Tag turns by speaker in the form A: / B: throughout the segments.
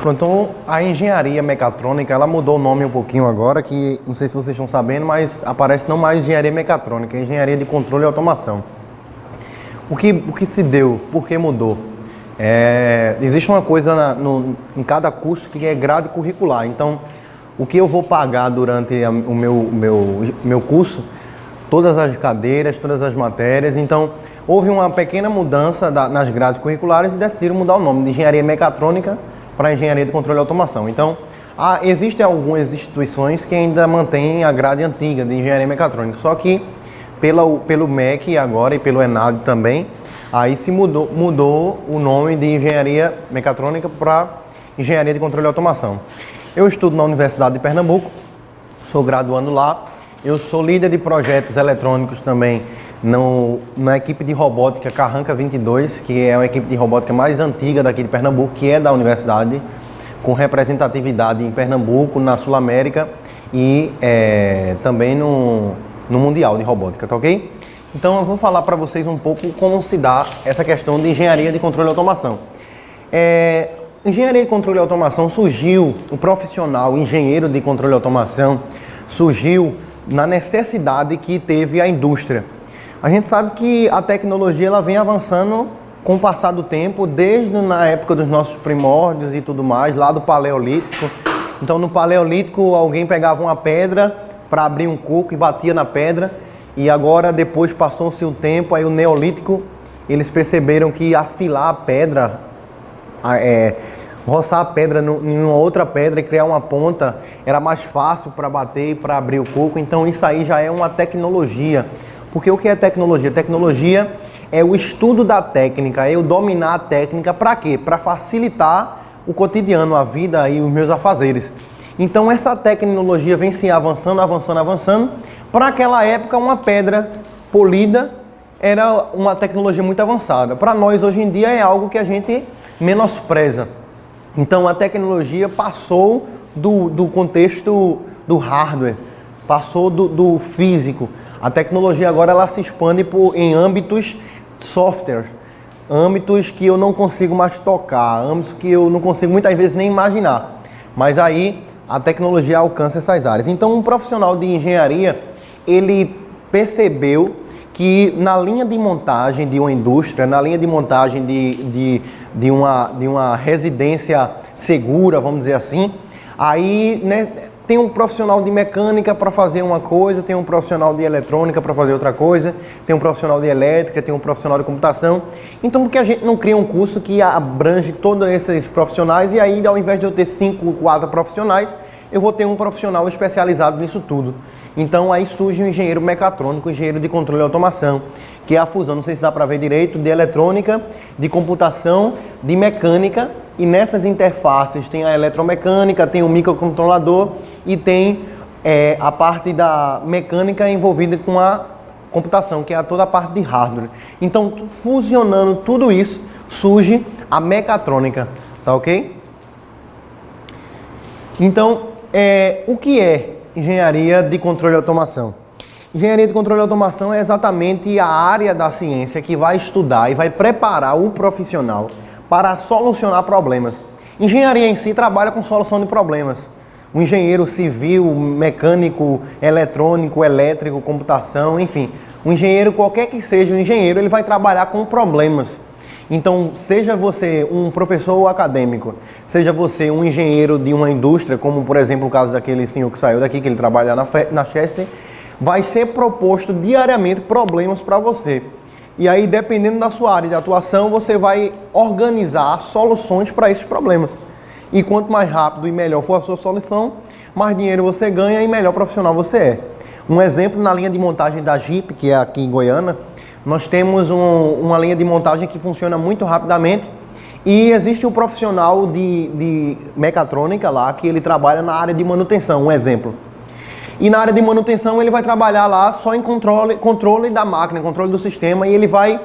A: Pronto, então a engenharia mecatrônica, ela mudou o nome um pouquinho agora, que não sei se vocês estão sabendo, mas aparece não mais engenharia mecatrônica, é engenharia de controle e automação. O que se deu? Por que mudou? Existe uma coisa em cada curso que é grade curricular. Então, o que eu vou pagar durante o meu curso, todas as cadeiras, todas as matérias. Então, houve uma pequena mudança nas grades curriculares e decidiram mudar o nome de engenharia mecatrônica para engenharia de controle e automação. Então, existem algumas instituições que ainda mantêm a grade antiga de engenharia mecatrônica, só que pelo MEC agora e pelo ENAD também, aí se mudou o nome de engenharia mecatrônica para engenharia de controle e automação. Eu estudo na Universidade de Pernambuco, sou graduando lá, eu sou líder de projetos eletrônicos também na equipe de robótica Carranca 22, que é a equipe de robótica mais antiga daqui de Pernambuco, que é da universidade, com representatividade em Pernambuco, na Sul-América e também no Mundial de Robótica, tá ok? Então eu vou falar para vocês um pouco como se dá essa questão de engenharia de controle e automação. Engenharia de controle e automação surgiu, o profissional engenheiro de controle e automação surgiu na necessidade que teve a indústria. A gente sabe que a tecnologia ela vem avançando com o passar do tempo, desde na época dos nossos primórdios e tudo mais, lá do Paleolítico. Então no Paleolítico alguém pegava uma pedra para abrir um coco e batia na pedra, e agora depois passou-se um tempo, aí o Neolítico, eles perceberam que afilar a pedra, roçar a pedra em uma outra pedra e criar uma ponta era mais fácil para bater e para abrir o coco. Então isso aí já é uma tecnologia. Porque o que é tecnologia? Tecnologia é o estudo da técnica, é eu dominar a técnica para quê? Para facilitar o cotidiano, a vida e os meus afazeres. Então essa tecnologia vem se avançando. Para aquela época uma pedra polida era uma tecnologia muito avançada. Para nós hoje em dia é algo que a gente menospreza. Então a tecnologia passou do contexto do hardware, passou do físico. A tecnologia agora ela se expande em âmbitos software, âmbitos que eu não consigo mais tocar, âmbitos que eu não consigo muitas vezes nem imaginar. Mas aí a tecnologia alcança essas áreas. Então um profissional de engenharia, ele percebeu que na linha de montagem de uma indústria, na linha de montagem de uma residência segura, vamos dizer assim, aí, né, tem um profissional de mecânica para fazer uma coisa, tem um profissional de eletrônica para fazer outra coisa, tem um profissional de elétrica, tem um profissional de computação. Então, por que a gente não cria um curso que abrange todos esses profissionais e aí, ao invés de eu ter 5, 4 profissionais, eu vou ter um profissional especializado nisso tudo. Então, aí surge o engenheiro mecatrônico, o engenheiro de controle e automação, que é a fusão, não sei se dá para ver direito, de eletrônica, de computação, de mecânica. E nessas interfaces tem a eletromecânica, tem o microcontrolador e tem a parte da mecânica envolvida com a computação, que é toda a parte de hardware. Então, fusionando tudo isso, surge a mecatrônica, tá ok? Então, o que é engenharia de controle e automação? Engenharia de controle e automação é exatamente a área da ciência que vai estudar e vai preparar o profissional para solucionar problemas. Engenharia em si trabalha com solução de problemas. O engenheiro civil, mecânico, eletrônico, elétrico, computação, enfim. O engenheiro, qualquer que seja o engenheiro, ele vai trabalhar com problemas. Então, seja você um professor acadêmico, seja você um engenheiro de uma indústria, como por exemplo o caso daquele senhor que saiu daqui, que ele trabalha na Chester, vai ser proposto diariamente problemas para você. E aí, dependendo da sua área de atuação, você vai organizar soluções para esses problemas. E quanto mais rápido e melhor for a sua solução, mais dinheiro você ganha e melhor profissional você é. Um exemplo, na linha de montagem da Jeep, que é aqui em Goiânia, nós temos uma linha de montagem que funciona muito rapidamente. E existe um profissional de mecatrônica lá, que ele trabalha na área de manutenção, um exemplo. E na área de manutenção ele vai trabalhar lá só em controle da máquina, controle do sistema, e ele vai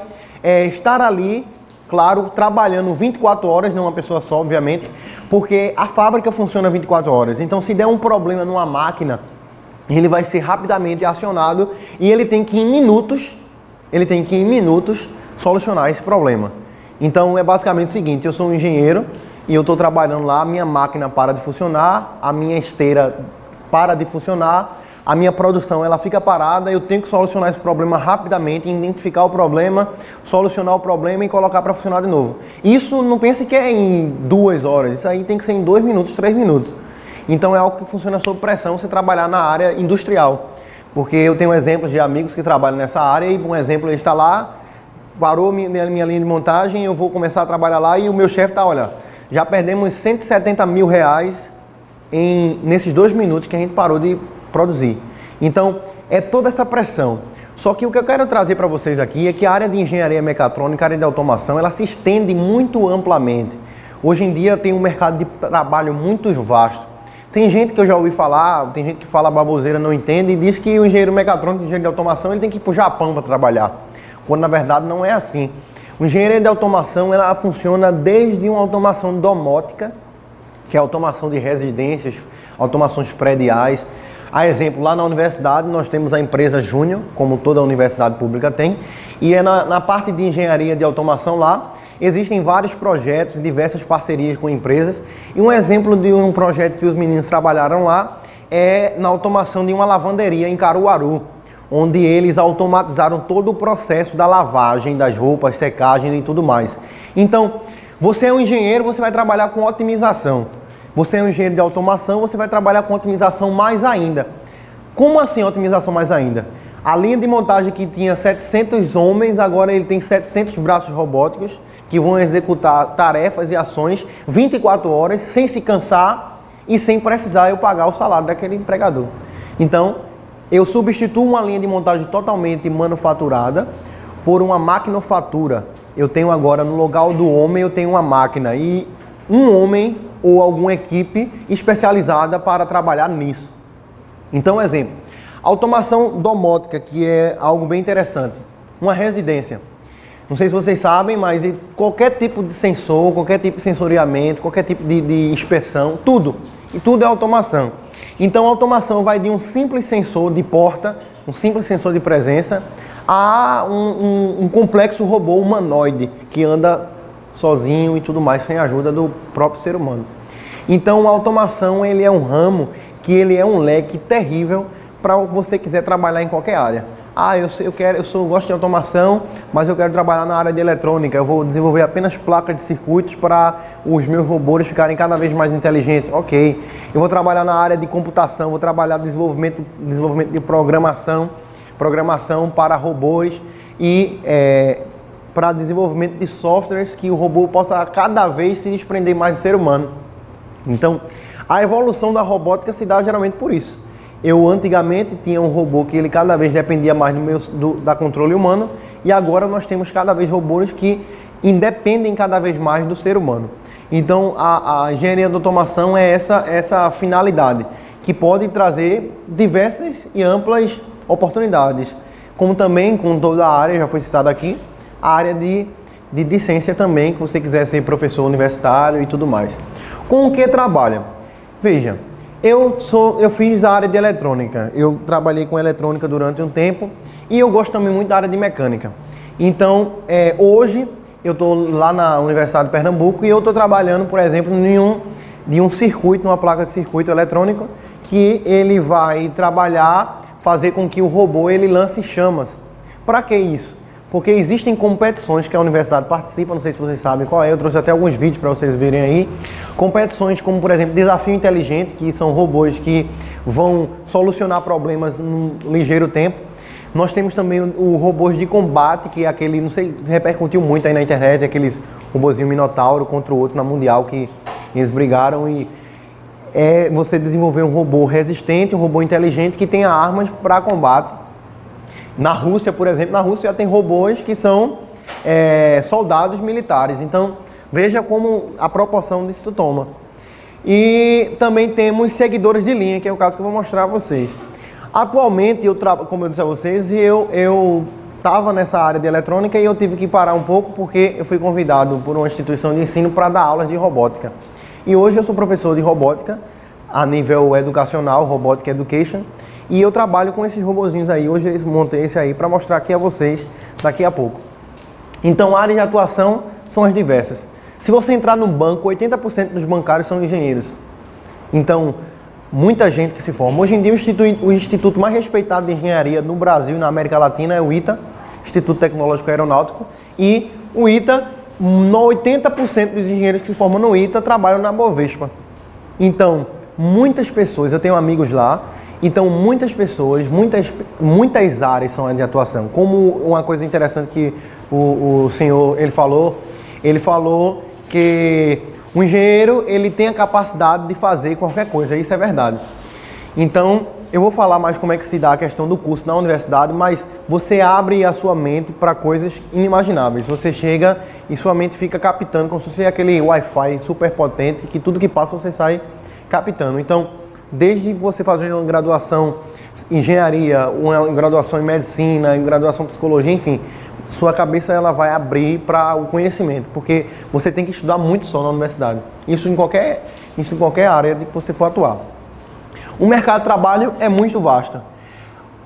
A: estar ali, claro, trabalhando 24 horas, não uma pessoa só, obviamente, porque a fábrica funciona 24 horas. Então, se der um problema numa máquina, ele vai ser rapidamente acionado e ele tem que, em minutos, solucionar esse problema. Então, é basicamente o seguinte: eu sou um engenheiro, e eu estou trabalhando lá, a minha máquina para de funcionar, a minha esteira para de funcionar, a minha produção ela fica parada, eu tenho que solucionar esse problema rapidamente, identificar o problema, solucionar o problema e colocar para funcionar de novo. Isso não pense que é em 2 horas, isso aí tem que ser em 2 minutos, 3 minutos. Então é algo que funciona sob pressão se trabalhar na área industrial. Porque eu tenho exemplos de amigos que trabalham nessa área e, um exemplo, ele está lá, parou minha linha de montagem, eu vou começar a trabalhar lá e o meu chefe está, olha, já perdemos 170 mil reais nesses 2 minutos que a gente parou de produzir. Então, é toda essa pressão. Só que o que eu quero trazer para vocês aqui é que a área de engenharia mecatrônica, a área de automação, ela se estende muito amplamente. Hoje em dia tem um mercado de trabalho muito vasto. Tem gente que eu já ouvi falar, tem gente que fala baboseira, não entende, e diz que o engenheiro mecatrônico, o engenheiro de automação, ele tem que ir para o Japão para trabalhar. Quando na verdade não é assim. O engenheiro de automação, ela funciona desde uma automação domótica, que é a automação de residências, automações prediais. A exemplo, lá na universidade nós temos a empresa Júnior, como toda universidade pública tem, e é na parte de engenharia de automação lá, existem vários projetos, diversas parcerias com empresas, e um exemplo de um projeto que os meninos trabalharam lá é na automação de uma lavanderia em Caruaru, onde eles automatizaram todo o processo da lavagem das roupas, secagem e tudo mais. Então, você é um engenheiro, você vai trabalhar com otimização. Você é um engenheiro de automação, você vai trabalhar com otimização mais ainda. Como assim otimização mais ainda? A linha de montagem que tinha 700 homens, agora ele tem 700 braços robóticos que vão executar tarefas e ações 24 horas, sem se cansar e sem precisar eu pagar o salário daquele empregador. Então, eu substituo uma linha de montagem totalmente manufaturada por uma maquinofatura. Eu tenho agora, no lugar do homem, eu tenho uma máquina e um homem ou alguma equipe especializada para trabalhar nisso. Então, exemplo, automação domótica, que é algo bem interessante. Uma residência. Não sei se vocês sabem, mas qualquer tipo de sensor, qualquer tipo de sensoriamento, qualquer tipo de inspeção, tudo. E tudo é automação. Então, a automação vai de um simples sensor de porta, um simples sensor de presença, a um complexo robô humanoide que anda sozinho e tudo mais, sem a ajuda do próprio ser humano. Então, a automação, ele é um ramo que ele é um leque terrível para você quiser trabalhar em qualquer área. Gosto de automação, mas eu quero trabalhar na área de eletrônica. Eu vou desenvolver apenas placas de circuitos para os meus robôs ficarem cada vez mais inteligentes. Ok. Eu vou trabalhar na área de computação, vou trabalhar desenvolvimento de programação para robôs e para desenvolvimento de softwares que o robô possa cada vez se desprender mais do ser humano. Então, a evolução da robótica se dá geralmente por isso. Eu antigamente tinha um robô que ele cada vez dependia mais da controle humano, e agora nós temos cada vez robôs que independem cada vez mais do ser humano. Então a engenharia de automação é essa finalidade, que pode trazer diversas e amplas oportunidades, como também com toda a área, já foi citada aqui, a área de docência também, que você quiser ser professor universitário e tudo mais. Com o que trabalha? Veja, eu fiz a área de eletrônica, eu trabalhei com eletrônica durante um tempo e eu gosto também muito da área de mecânica. Então, hoje eu estou lá na Universidade de Pernambuco e eu estou trabalhando, por exemplo, de um circuito, numa placa de circuito eletrônico, que ele vai fazer com que o robô ele lance chamas. Para que isso? Porque existem competições que a universidade participa, não sei se vocês sabem qual é, eu trouxe até alguns vídeos para vocês verem aí. Competições como, por exemplo, Desafio Inteligente, que são robôs que vão solucionar problemas num ligeiro tempo. Nós temos também o robôs de combate, que é aquele, não sei, repercutiu muito aí na internet, aqueles robôzinho Minotauro contra o outro na Mundial, que eles brigaram e você desenvolver um robô resistente, um robô inteligente que tenha armas para combate. Na Rússia, por exemplo, já tem robôs que são soldados militares. Então, veja como a proporção disso toma. E também temos seguidores de linha, que é o caso que eu vou mostrar a vocês. Atualmente, como eu disse a vocês, eu estava nessa área de eletrônica e eu tive que parar um pouco porque eu fui convidado por uma instituição de ensino para dar aulas de robótica. E hoje eu sou professor de robótica a nível educacional, Robotic Education, e eu trabalho com esses robozinhos aí. Hoje eu montei esse aí para mostrar aqui a vocês daqui a pouco. Então, áreas de atuação são as diversas. Se você entrar no banco, 80% dos bancários são engenheiros. Então, muita gente que se forma. Hoje em dia, o instituto mais respeitado de engenharia no Brasil e na América Latina é o ITA, Instituto Tecnológico Aeronáutico, e o ITA, 80% dos engenheiros que se formam no ITA trabalham na Bovespa. Então, muitas pessoas, eu tenho amigos lá, então muitas pessoas, muitas áreas são de atuação. Como uma coisa interessante que o senhor, ele falou que o engenheiro, ele tem a capacidade de fazer qualquer coisa, isso é verdade. Então, eu vou falar mais como é que se dá a questão do curso na universidade, mas você abre a sua mente para coisas inimagináveis. Você chega e sua mente fica captando, como se fosse aquele Wi-Fi super potente, que tudo que passa você sai captando. Então, desde você fazer uma graduação em engenharia, uma graduação em medicina, em graduação em psicologia, enfim, sua cabeça ela vai abrir para o conhecimento, porque você tem que estudar muito só na universidade. Isso em qualquer área de que você for atuar. O mercado de trabalho é muito vasto.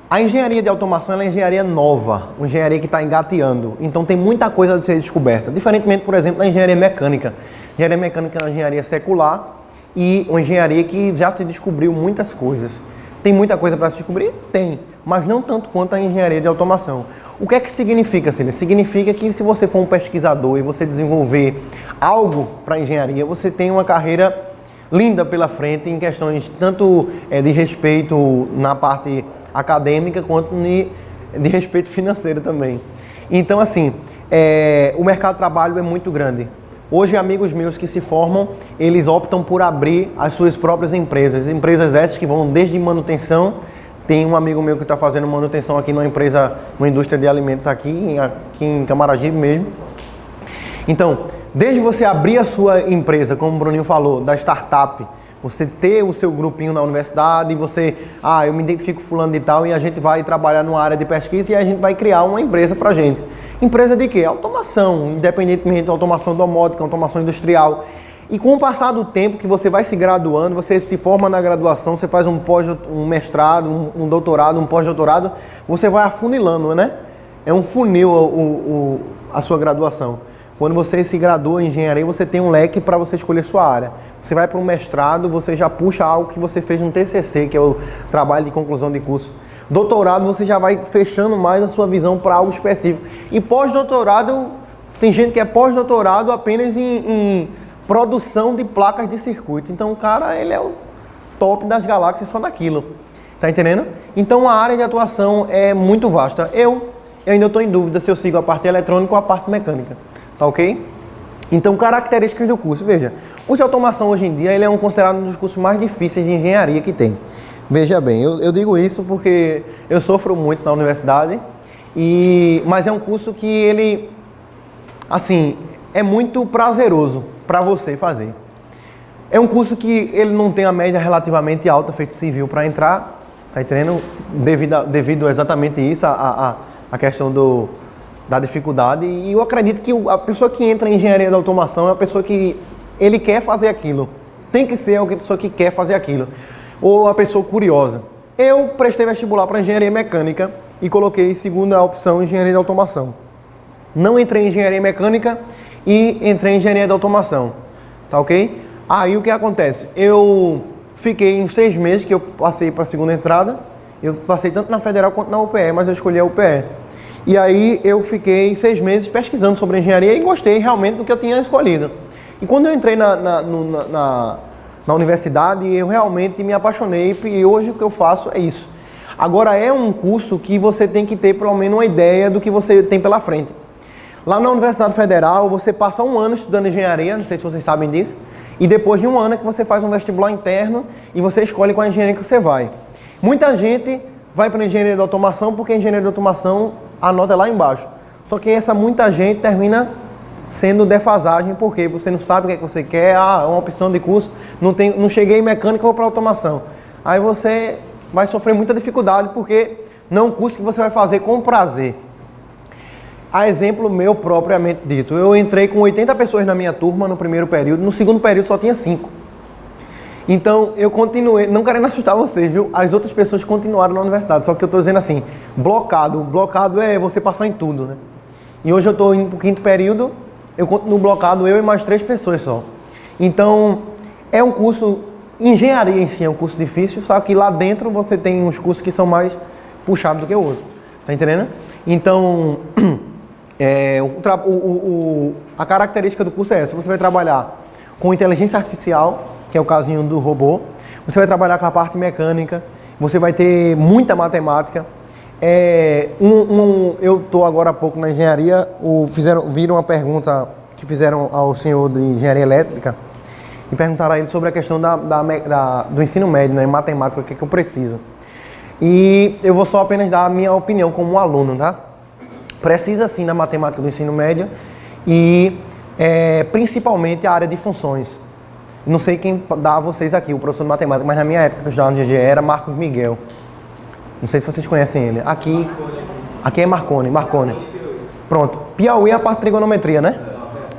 A: A engenharia de automação ela é engenharia nova, uma engenharia que está engateando. Então tem muita coisa a ser descoberta. Diferentemente, por exemplo, da engenharia mecânica. Engenharia mecânica é uma engenharia secular e uma engenharia que já se descobriu muitas coisas. Tem muita coisa para se descobrir? Tem, mas não tanto quanto a engenharia de automação. O que é que significa, Cília? Significa que se você for um pesquisador e você desenvolver algo para engenharia, você tem uma carreira linda pela frente em questões tanto de respeito na parte acadêmica quanto de respeito financeiro também. Então, assim, o mercado de trabalho é muito grande. Hoje, amigos meus que se formam, eles optam por abrir as suas próprias empresas. Empresas essas que vão desde manutenção. Tem um amigo meu que está fazendo manutenção aqui numa empresa, numa indústria de alimentos aqui em Camaragibe mesmo. Então, desde você abrir a sua empresa, como o Bruninho falou, da startup, você ter o seu grupinho na universidade, eu me identifico fulano de tal e a gente vai trabalhar numa área de pesquisa e a gente vai criar uma empresa pra gente. Empresa de quê? Automação, independentemente de automação domótica, automação industrial. E com o passar do tempo que você vai se graduando, você se forma na graduação, você faz um mestrado, um doutorado, um pós-doutorado, você vai afunilando, né? É um funil a sua graduação. Quando você se gradua em engenharia, você tem um leque para você escolher sua área. Você vai para um mestrado, você já puxa algo que você fez no TCC, que é o trabalho de conclusão de curso. Doutorado, você já vai fechando mais a sua visão para algo específico. E pós-doutorado, tem gente que é pós-doutorado apenas em produção de placas de circuito. Então, o cara, ele é o top das galáxias só naquilo. Tá entendendo? Então, a área de atuação é muito vasta. Eu ainda estou em dúvida se eu sigo a parte eletrônica ou a parte mecânica. Tá ok? Então, características do curso. Veja, o curso de automação hoje em dia ele é considerado um dos cursos mais difíceis de engenharia que tem. Veja bem, eu digo isso porque eu sofro muito na universidade, mas é um curso que ele, assim, é muito prazeroso para você fazer. É um curso que ele não tem a média relativamente alta feito civil para entrar, tá entendendo? Devido exatamente isso, a questão da dificuldade, e eu acredito que a pessoa que entra em engenharia de automação é a pessoa que ele quer fazer aquilo. Tem que ser a pessoa que quer fazer aquilo. Ou a pessoa curiosa. Eu prestei vestibular para engenharia mecânica e coloquei segunda opção engenharia de automação. Não entrei em engenharia mecânica e entrei em engenharia de automação. Tá ok? Aí o que acontece? Eu fiquei em 6 meses que eu passei para a segunda entrada. Eu passei tanto na Federal quanto na UPE, mas eu escolhi a UPE. E aí eu fiquei 6 meses pesquisando sobre engenharia e gostei realmente do que eu tinha escolhido. E quando eu entrei na universidade, eu realmente me apaixonei e hoje o que eu faço é isso. Agora é um curso que você tem que ter pelo menos uma ideia do que você tem pela frente. Lá na Universidade Federal, você passa 1 ano estudando engenharia, não sei se vocês sabem disso, e depois de 1 ano é que você faz um vestibular interno e você escolhe qual engenharia que você vai. Muita gente vai para a engenharia de automação porque a engenharia de automação a nota é lá embaixo. Só que essa muita gente termina sendo defasagem porque você não sabe o que é que você quer, é uma opção de curso, não cheguei em mecânica, vou para automação. Aí você vai sofrer muita dificuldade porque não é um curso que você vai fazer com prazer. A exemplo meu propriamente dito, eu entrei com 80 pessoas na minha turma no primeiro período, no segundo período só tinha 5. Então eu continuei, não querendo assustar vocês, viu? As outras pessoas continuaram na universidade, só que eu estou dizendo assim, blocado é você passar em tudo, né? E hoje eu estou indo para o 5º período eu continuo blocado, eu e mais 3 pessoas só. Então, é um curso, engenharia em si é um curso difícil, só que lá dentro você tem uns cursos que são mais puxados do que o outro. Tá entendendo? Então, a característica do curso é essa. Você vai trabalhar com inteligência artificial, que é o casinho do robô. Você vai trabalhar com a parte mecânica. Você vai ter muita matemática. Eu estou agora há pouco na engenharia, viram uma pergunta que fizeram ao senhor de engenharia elétrica e perguntaram a ele sobre a questão do ensino médio, né, em matemática, o que é que eu preciso. E eu vou só apenas dar a minha opinião como um aluno, tá? Precisa sim na matemática do ensino médio e principalmente a área de funções. Não sei quem dá a vocês aqui, o professor de matemática, mas na minha época que eu estudava no GG era Marcos Miguel. Não sei se vocês conhecem ele. Aqui é Marconi. Pronto. Piauí é a parte de trigonometria, né?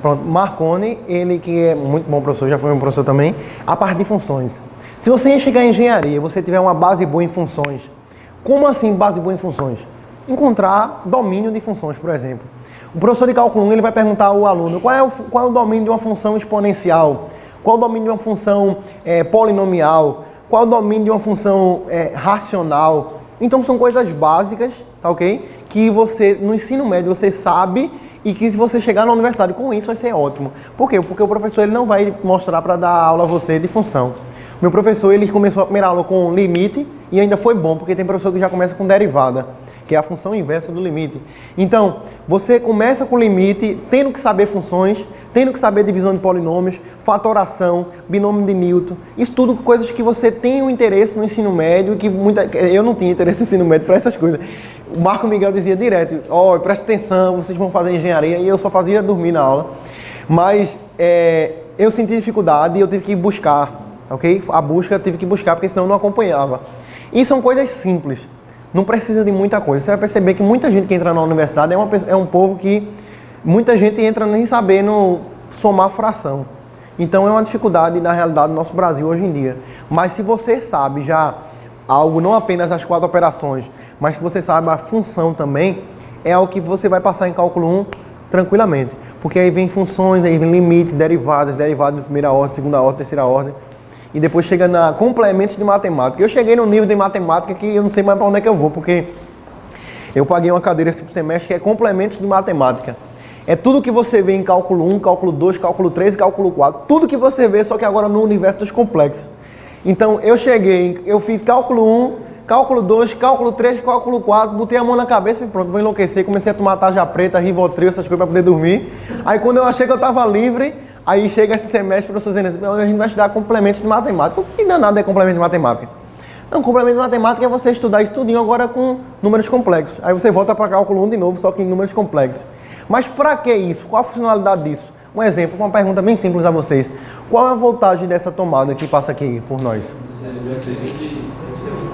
A: Pronto. Marconi, ele que é muito bom professor, já foi um professor também, a parte de funções. Se você chegar em engenharia e você tiver uma base boa em funções, como assim base boa em funções? Encontrar domínio de funções, por exemplo. O professor de cálculo 1 ele vai perguntar ao aluno qual é o domínio de uma função exponencial, qual é o domínio de uma função polinomial, qual é o domínio de uma função racional. Então são coisas básicas, tá ok? Que você, no ensino médio, você sabe e que se você chegar na universidade com isso vai ser ótimo. Por quê? Porque o professor ele não vai mostrar para dar aula a você de função. Meu professor ele começou a primeira aula com limite e ainda foi bom, porque tem professor que já começa com derivada, que é a função inversa do limite. Então, você começa com limite, tendo que saber funções, tendo que saber divisão de polinômios, fatoração, binômio de Newton. Isso tudo coisas que você tem um interesse no ensino médio, que eu não tinha interesse no ensino médio para essas coisas. O Marco Miguel dizia direto, presta atenção, vocês vão fazer engenharia, e eu só fazia dormir na aula. Mas eu senti dificuldade e eu tive que buscar, ok? A busca eu tive que buscar, porque senão eu não acompanhava. E são coisas simples. Não precisa de muita coisa. Você vai perceber que muita gente que entra na universidade é um povo que muita gente entra nem sabendo somar fração. Então é uma dificuldade na realidade do nosso Brasil hoje em dia. Mas se você sabe já algo, não apenas as 4 operações, mas que você sabe a função também, é algo que você vai passar em cálculo 1 tranquilamente. Porque aí vem funções, aí vem limite, derivadas de primeira ordem, segunda ordem, terceira ordem. E depois chega na complementos de matemática. Eu cheguei no nível de matemática que eu não sei mais para onde é que eu vou, porque eu paguei uma cadeira esse semestre que é complementos de matemática. É tudo que você vê em cálculo 1, cálculo 2, cálculo 3 e cálculo 4. Tudo que você vê, só que agora no universo dos complexos. Então eu fiz cálculo 1, cálculo 2, cálculo 3, cálculo 4, botei a mão na cabeça e pronto, vou enlouquecer. Comecei a tomar tarja preta, Rivotril, essas coisas para poder dormir. Aí quando eu achei que eu estava livre, aí chega esse semestre, o professor dizendo assim, a gente vai estudar complementos de matemática. O que danado é complemento de matemática? Não, complemento de matemática é você estudar isso tudinho agora com números complexos. Aí você volta para cálculo 1 de novo, só que em números complexos. Mas para que isso? Qual a funcionalidade disso? Um exemplo, uma pergunta bem simples a vocês. Qual é a voltagem dessa tomada que passa aqui por nós?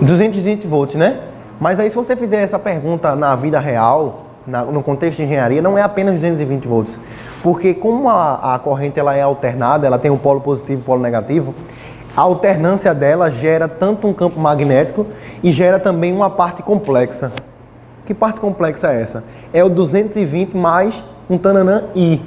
A: 220 volts, né? Mas aí se você fizer essa pergunta na vida real, no contexto de engenharia, não é apenas 220 volts. Porque como a corrente ela é alternada, ela tem um polo positivo e um polo negativo, a alternância dela gera tanto um campo magnético e gera também uma parte complexa. Que parte complexa é essa? É o 220 mais um tananã I.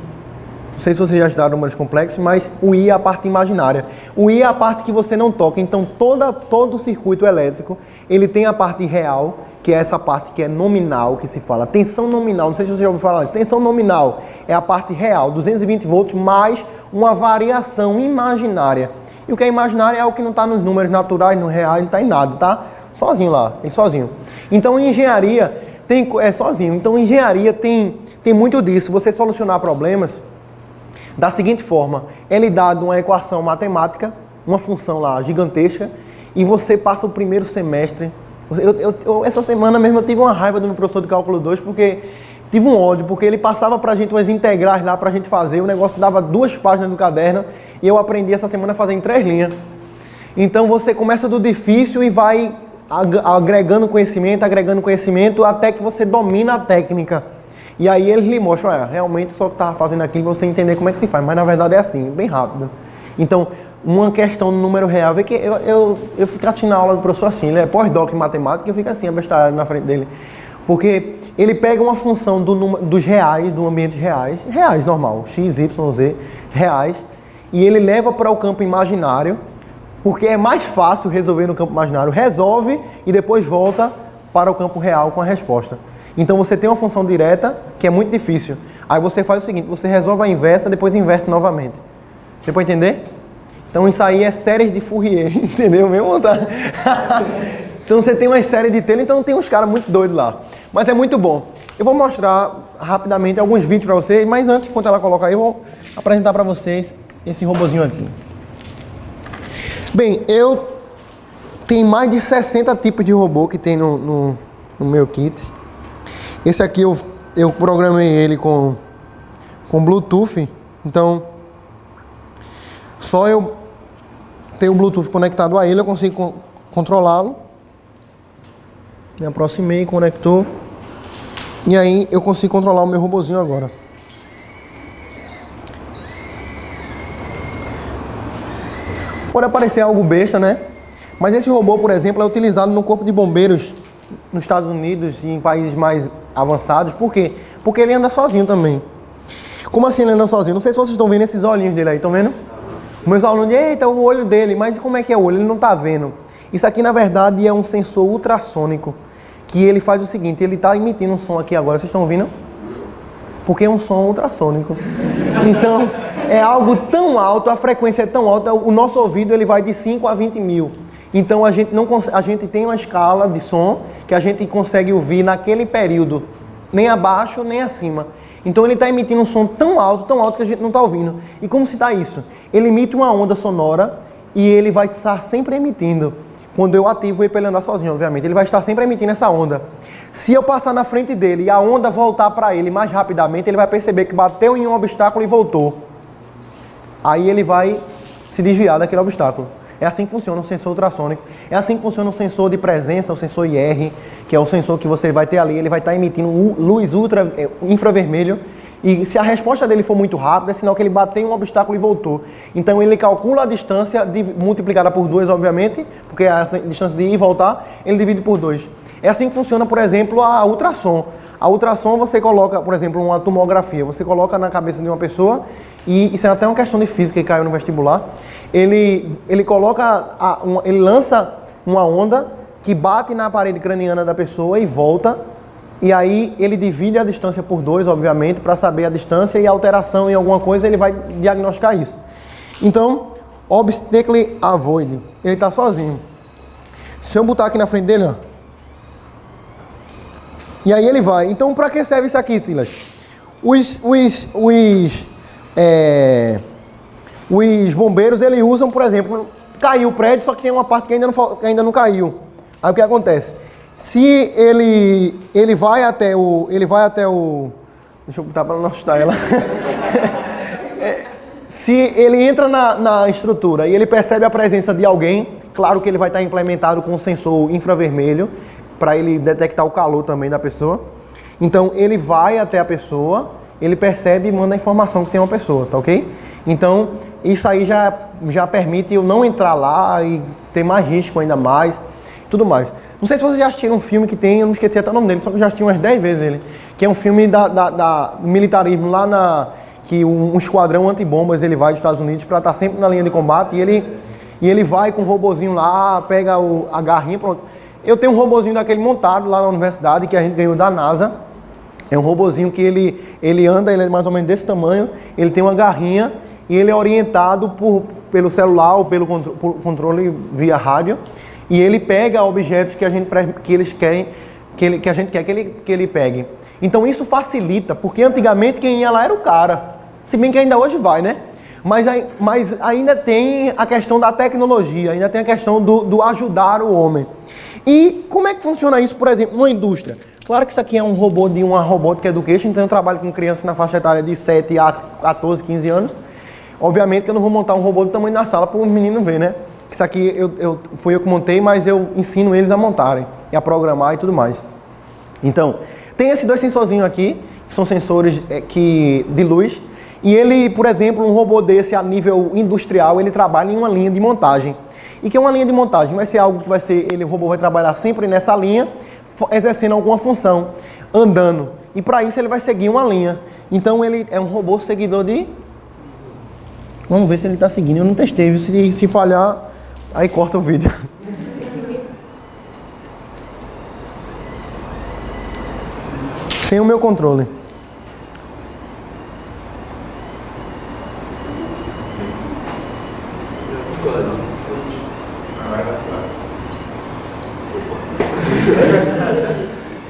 A: Não sei se vocês já estudaram números complexos, mas o I é a parte imaginária. O I é a parte que você não toca. Então todo o circuito elétrico, ele tem a parte real, que é essa parte que é nominal, que se fala tensão nominal. Não sei se você já ouviu falar isso. Tensão nominal é a parte real, 220 volts mais uma variação imaginária. E o que é imaginário é o que não está nos números naturais, no real, não está em nada, tá? Sozinho lá, ele sozinho. Então em engenharia sozinho. Então em engenharia tem muito disso. Você solucionar problemas da seguinte forma: é lhe dado uma equação matemática, uma função lá gigantesca, e você passa o primeiro semestre. Essa semana mesmo eu tive uma raiva do meu professor de cálculo 2, porque tive um ódio, porque ele passava pra gente umas integrais lá pra gente fazer, o negócio dava 2 páginas do caderno, e eu aprendi essa semana a fazer em 3 linhas. Então você começa do difícil e vai agregando conhecimento, até que você domina a técnica. E aí eles lhe mostram, realmente só estava fazendo aquilo para você entender como é que se faz, mas na verdade é assim, bem rápido. Então, uma questão no número real, é que eu fico assistindo a aula do professor assim, ele é pós-doc em matemática, e eu fico assim, abestalhado na frente dele. Porque ele pega uma função dos reais, do ambiente reais normal, x, y, z, reais, e ele leva para o campo imaginário, porque é mais fácil resolver no campo imaginário, resolve e depois volta para o campo real com a resposta. Então você tem uma função direta que é muito difícil. Aí você faz o seguinte, você resolve a inversa, depois inverte novamente. Você pode entender? Então isso aí é séries de Fourier, entendeu mesmo? Então você tem uma série de Taylor, então tem uns caras muito doidos lá. Mas é muito bom. Eu vou mostrar rapidamente alguns vídeos para vocês, mas antes, enquanto ela coloca aí, eu vou apresentar para vocês esse robozinho aqui. Bem, eu tenho mais de 60 tipos de robô que tem no meu kit. Esse aqui eu programei ele com Bluetooth, então só eu ter o Bluetooth conectado a ele eu consigo controlá-lo. Me aproximei, conectou, e aí eu consigo controlar o meu robozinho agora. Pode parecer algo besta, né? Mas esse robô, por exemplo, é utilizado no Corpo de Bombeiros nos Estados Unidos e em países mais avançados. Por quê? Porque ele anda sozinho também. Como assim ele anda sozinho? Não sei se vocês estão vendo esses olhinhos dele aí, estão vendo? Meus alunos dizem, eita, o olho dele, mas como é que é o olho? Ele não está vendo. Isso aqui, na verdade, é um sensor ultrassônico, que ele faz o seguinte, ele está emitindo um som aqui agora, vocês estão ouvindo? Porque é um som ultrassônico. Então, é algo tão alto, a frequência é tão alta, o nosso ouvido ele vai de 5 a 20 mil. Então, a gente tem uma escala de som que a gente consegue ouvir naquele período, nem abaixo, nem acima. Então, ele está emitindo um som tão alto que a gente não está ouvindo. E como se dá isso? Ele emite uma onda sonora e ele vai estar sempre emitindo. Quando eu ativo ele para ele andar sozinho, obviamente, ele vai estar sempre emitindo essa onda. Se eu passar na frente dele e a onda voltar para ele mais rapidamente, ele vai perceber que bateu em um obstáculo e voltou. Aí ele vai se desviar daquele obstáculo. É assim que funciona o sensor ultrassônico. É assim que funciona o sensor de presença, o sensor IR, que é o sensor que você vai ter ali. Ele vai estar emitindo luz infravermelho. E se a resposta dele for muito rápida, é sinal que ele bateu em um obstáculo e voltou. Então ele calcula a distância multiplicada por 2, obviamente, porque a distância de ir e voltar, ele divide por 2. É assim que funciona, por exemplo, a ultrassom. A ultrassom você coloca, por exemplo, uma tomografia, você coloca na cabeça de uma pessoa, e isso é até uma questão de física que caiu no vestibular. Ele lança uma onda que bate na parede craniana da pessoa e volta. E aí ele divide a distância por 2, obviamente, para saber a distância e a alteração em alguma coisa, ele vai diagnosticar isso. Então, obstacle avoid, ele está sozinho. Se eu botar aqui na frente dele, ó, e aí ele vai. Então, para que serve isso aqui, Silas? Os bombeiros, eles usam, por exemplo, caiu o prédio, só que tem uma parte que ainda não caiu. Aí o que acontece? Se ele vai até o... Deixa eu botar para não assustar ela. Se ele entra na estrutura e ele percebe a presença de alguém, claro que ele vai estar implementado com um sensor infravermelho, para ele detectar o calor também da pessoa. Então ele vai até a pessoa, ele percebe e manda a informação que tem uma pessoa, tá ok? Então isso aí já permite eu não entrar lá e ter mais risco ainda mais, tudo mais. Não sei se vocês já assistiram um filme que tem, eu não esqueci até o nome dele, só que eu já assisti umas 10 vezes ele. Que é um filme da militarismo lá que um esquadrão antibombas ele vai dos Estados Unidos para estar sempre na linha de combate e ele vai com um robozinho lá, pega a garrinha, pronto. Eu tenho um robozinho daquele montado lá na universidade que a gente ganhou da NASA. É um robozinho que ele anda, ele é mais ou menos desse tamanho, ele tem uma garrinha e ele é orientado pelo celular ou pelo controle via rádio. E ele pega objetos que a gente quer que ele pegue. Então isso facilita, porque antigamente quem ia lá era o cara. Se bem que ainda hoje vai, né? Mas ainda tem a questão da tecnologia, ainda tem a questão do ajudar o homem. E como é que funciona isso, por exemplo, numa indústria? Claro que isso aqui é um robô de uma Robotic Education, então eu trabalho com crianças na faixa etária de 7 a 14, 15 anos. Obviamente que eu não vou montar um robô do tamanho da sala para o menino ver, né? Isso aqui fui eu que montei, mas eu ensino eles a montarem, e a programar e tudo mais. Então, tem esses dois sensorzinhos aqui, que são sensores de luz, e ele, por exemplo, um robô desse a nível industrial, ele trabalha em uma linha de montagem. E que é uma linha de montagem? Vai ser algo que o robô vai trabalhar sempre nessa linha, exercendo alguma função, andando. E para isso ele vai seguir uma linha. Então ele é um robô seguidor de... Vamos ver se ele está seguindo. Eu não testei, se falhar, aí corta o vídeo. Sem o meu controle.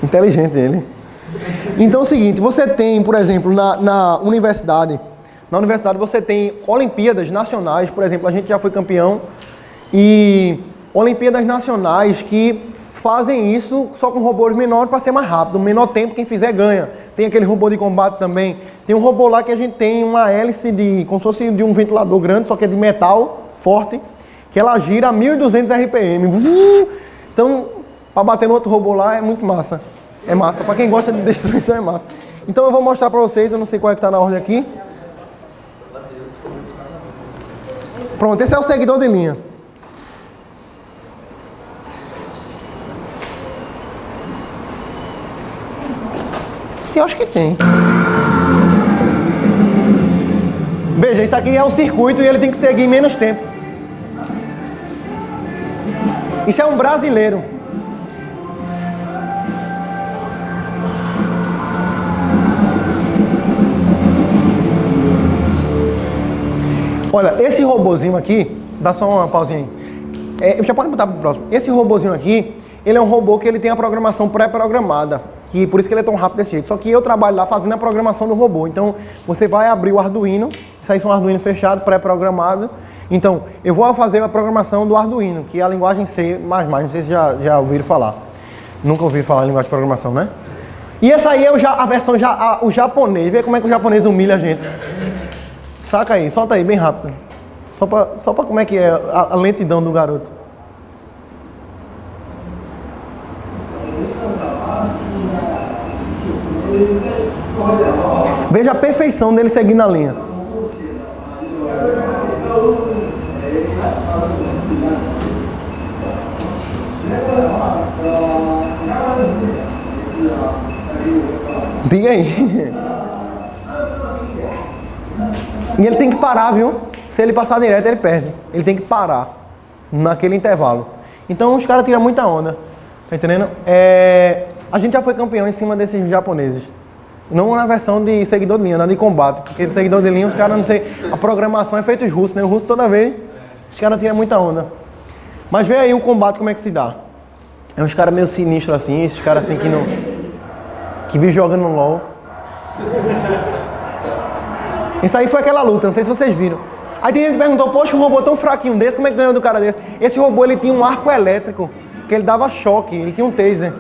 A: Inteligente ele. Então é o seguinte, você tem, por exemplo, na universidade você tem Olimpíadas nacionais, por exemplo, a gente já foi campeão, e Olimpíadas nacionais que fazem isso só com robôs menores para ser mais rápido, no menor tempo quem fizer ganha. Tem aquele robô de combate também, tem um robô lá que a gente tem uma hélice como se fosse de um ventilador grande, só que é de metal forte, que ela gira a 1200 RPM. Então, para bater no outro robô lá é muito massa. É massa, para quem gosta de destruição é massa. Então eu vou mostrar para vocês, eu não sei qual é que está na ordem aqui. Pronto, esse é o seguidor de linha. Eu acho que tem. Veja, isso aqui é um circuito e ele tem que seguir em menos tempo. Isso é um brasileiro. Olha, esse robozinho aqui, dá só uma pausinha aí. Já pode botar pro próximo. Esse robozinho aqui, ele é um robô que ele tem a programação pré-programada, que por isso que ele é tão rápido desse jeito. Só que eu trabalho lá fazendo a programação do robô. Então, você vai abrir o Arduino, isso aí são Arduino fechado, pré-programado. Então, eu vou fazer a programação do Arduino, que é a linguagem C++, não sei se já ouviram falar. Nunca ouviram falar em linguagem de programação, né? E essa aí é a versão, o japonês. Vê como é que o japonês humilha a gente. Saca aí, solta aí, bem rápido. Só pra como é que é a lentidão do garoto. Veja a perfeição dele seguindo a linha. Diga aí. E ele tem que parar, viu? Se ele passar direto, ele perde. Ele tem que parar naquele intervalo. Então os caras tiram muita onda. Tá entendendo? A gente já foi campeão em cima desses japoneses. Não na versão de seguidor de linha, na de combate. Porque de seguidor de linha, os caras, não sei, a programação é feita os russos, né? O russo toda vez, os caras tiram muita onda. Mas vê aí o combate como é que se dá. É uns caras meio sinistros assim, esses caras assim que vivem jogando no LOL. Isso aí foi aquela luta, não sei se vocês viram. Aí tem gente que perguntou, poxa, um robô tão fraquinho desse, como é que ganhou do cara desse? Esse robô, ele tinha um arco elétrico, que ele dava choque, ele tinha um taser.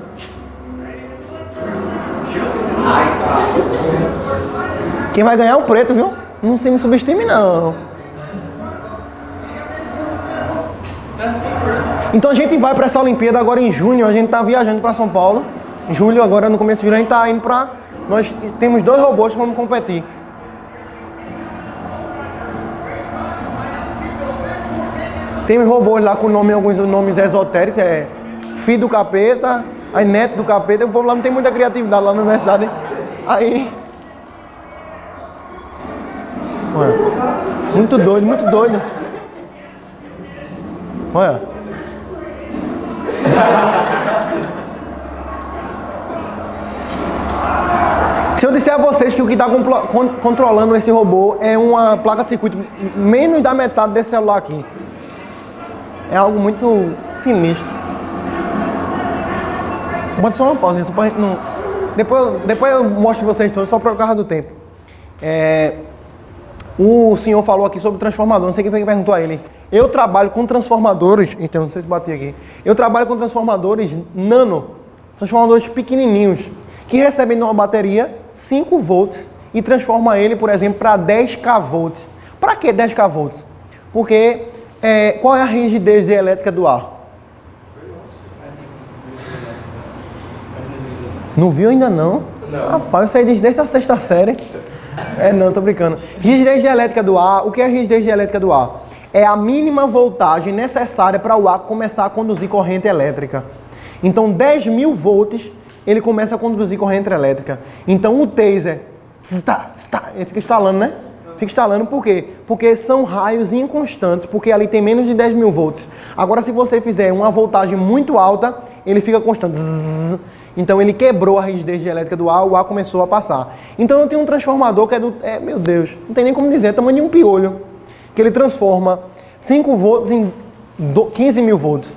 A: Quem vai ganhar é o preto, viu? Não se me subestime, não. Então a gente vai para essa Olimpíada agora em junho, a gente tá viajando para São Paulo. Em julho, agora no começo de julho, a gente tá indo para... Nós temos 2 robôs que vamos competir. Tem robôs lá com alguns nomes esotéricos, filho do capeta, aí neto do capeta, o povo lá não tem muita criatividade lá na universidade. Aí... Olha, muito doido, muito doido. Olha. Se eu disser a vocês que o que está controlando esse robô é uma placa de circuito menos da metade desse celular aqui. É algo muito sinistro. Bota só uma pausa, só pra gente não... Depois eu mostro vocês todos, só por causa do tempo. O senhor falou aqui sobre transformador, não sei quem foi que perguntou a ele. Eu trabalho com transformadores, então não sei se bati aqui. Eu trabalho com transformadores nano, transformadores pequenininhos, que recebem numa bateria 5 volts e transforma ele, por exemplo, para 10k volts. Para que 10k volts? Porque qual é a rigidez elétrica do ar? Não viu ainda não? Não. Rapaz, eu saí desde a 6ª série. Não, tô brincando. Rigidez elétrica do ar. O que é rigidez elétrica do ar? É a mínima voltagem necessária para o ar começar a conduzir corrente elétrica. Então 10.000 volts ele começa a conduzir corrente elétrica. Então o taser, ele fica estalando, né? Fica instalando, por quê? Porque são raios inconstantes, porque ali tem menos de 10.000 volts. Agora, se você fizer uma voltagem muito alta, ele fica constante. Então, ele quebrou a rigidez elétrica do ar, o ar começou a passar. Então, eu tenho um transformador que meu Deus, não tem nem como dizer, é tamanho de um piolho, que ele transforma 5 volts em 15.000 volts.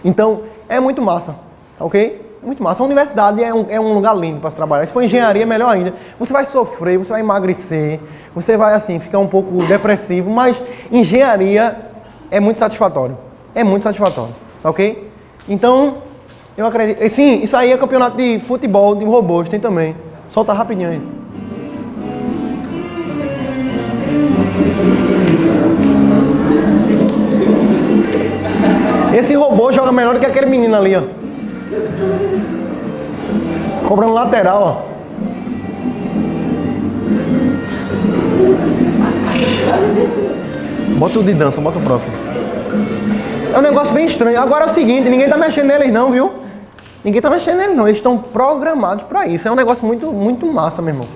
A: Então, é muito massa, ok? Muito massa. A universidade é um lugar lindo para se trabalhar. Se for engenharia, melhor ainda. Você vai sofrer, você vai emagrecer, você vai, assim, ficar um pouco depressivo, mas engenharia é muito satisfatório. É muito satisfatório, ok? Então, eu acredito... Sim, isso aí é campeonato de futebol, de robôs, tem também. Solta rapidinho aí. Esse robô joga melhor do que aquele menino ali, ó. Cobrando lateral, ó. Bota o de dança, bota o próximo. É um negócio bem estranho. Agora é o seguinte, ninguém tá mexendo neles não, viu? Ninguém tá mexendo neles não, eles estão programados pra isso. É um negócio muito, muito massa, meu irmão.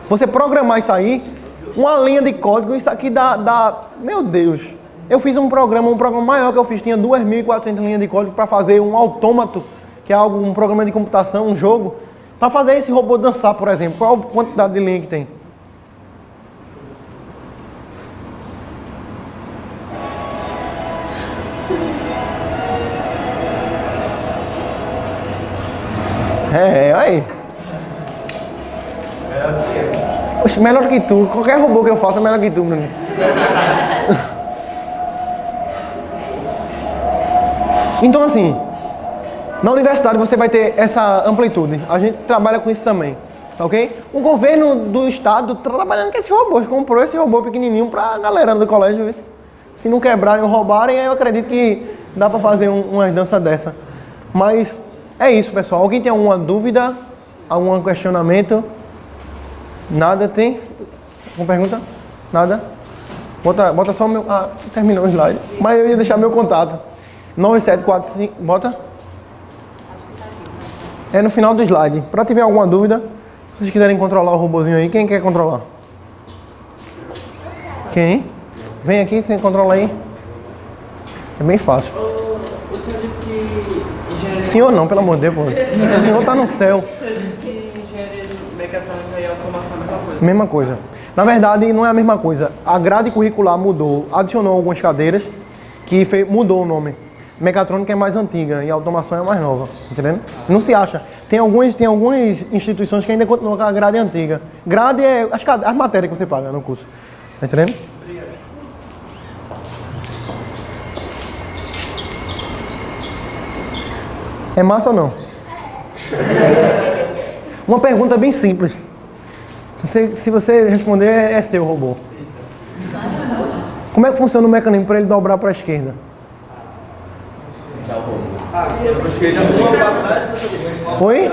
A: Você programar isso aí, uma linha de código, isso aqui dá... Meu Deus. Eu fiz um programa maior que eu fiz, tinha 2.400 linhas de código para fazer um autômato, que é um programa de computação, um jogo, para fazer esse robô dançar, por exemplo. Qual a quantidade de linha que tem? Aí. Oxe, melhor que tu. Qualquer robô que eu faça é melhor que tu, Bruno. Então, assim, na universidade você vai ter essa amplitude. A gente trabalha com isso também, ok? O governo do estado tá trabalhando com esse robô. Comprou esse robô pequenininho pra galera do colégio. Se não quebrarem ou roubarem, aí eu acredito que dá pra fazer uma dança dessa. Mas é isso, pessoal. Alguém tem alguma dúvida? Algum questionamento? Nada tem? Alguma pergunta? Nada? Bota só o meu... Ah, terminou o slide. Mas eu ia deixar meu contato. 9745... Bota? É no final do slide. Para tiver alguma dúvida, se vocês quiserem controlar o robozinho aí, quem quer controlar? Quem? Vem aqui, você controla aí. É bem fácil.
B: O senhor disse que engenharia...
A: Senhor não, pelo amor de Deus, pô. O senhor tá no céu.
B: Você disse que engenharia mecatrônica e automação é a mesma coisa.
A: Mesma coisa. Na verdade, não é a mesma coisa. A grade curricular mudou, adicionou algumas cadeiras que mudou o nome. Mecatrônica é mais antiga e a automação é mais nova, entendendo? Não se acha. Tem algumas instituições que ainda continuam com a grade antiga. Grade é as matérias que você paga no curso, tá entendendo? É massa ou não? Uma pergunta bem simples. Se você responder, é seu robô. Como é que funciona o mecanismo para ele dobrar para a esquerda? Foi?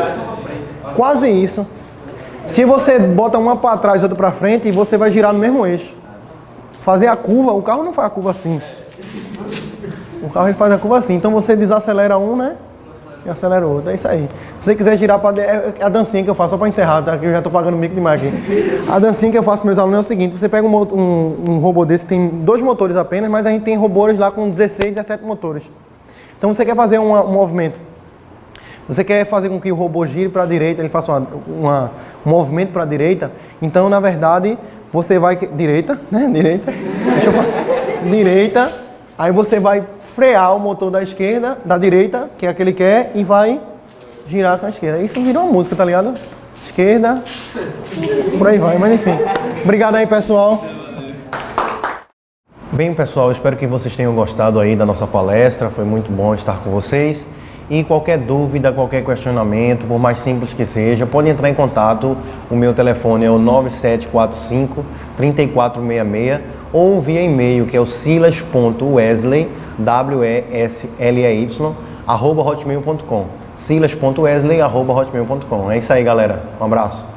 A: Quase isso. Se você bota uma para trás e outra para frente, você vai girar no mesmo eixo. Fazer a curva, o carro não faz a curva assim. O carro ele faz a curva assim. Então você desacelera um, né? E acelera o outro. É isso aí. Se você quiser girar para... É a dancinha que eu faço, só para encerrar, tá? Que eu já estou pagando mico demais aqui. A dancinha que eu faço para meus alunos é o seguinte. Você pega um robô desse, tem 2 motores apenas, mas a gente tem robôs lá com 16, 17 motores. Então você quer fazer um movimento. Você quer fazer com que o robô gire para a direita, ele faça um movimento para a direita. Então, na verdade, você vai... Direita, né? Direita. Deixa eu falar. Direita. Aí você vai frear o motor da direita, que é aquele que quer, e vai girar com a esquerda. Isso virou uma música, tá ligado? Esquerda, por aí vai, mas enfim. Obrigado aí, pessoal. Bem, pessoal, espero que vocês tenham gostado aí da nossa palestra. Foi muito bom estar com vocês. E qualquer dúvida, qualquer questionamento, por mais simples que seja, pode entrar em contato. O meu telefone é o 9745-3466 ou via e-mail, que é o silas.wesley, WESLEY, @hotmail.com. silas.wesley@hotmail.com. É isso aí, galera. Um abraço.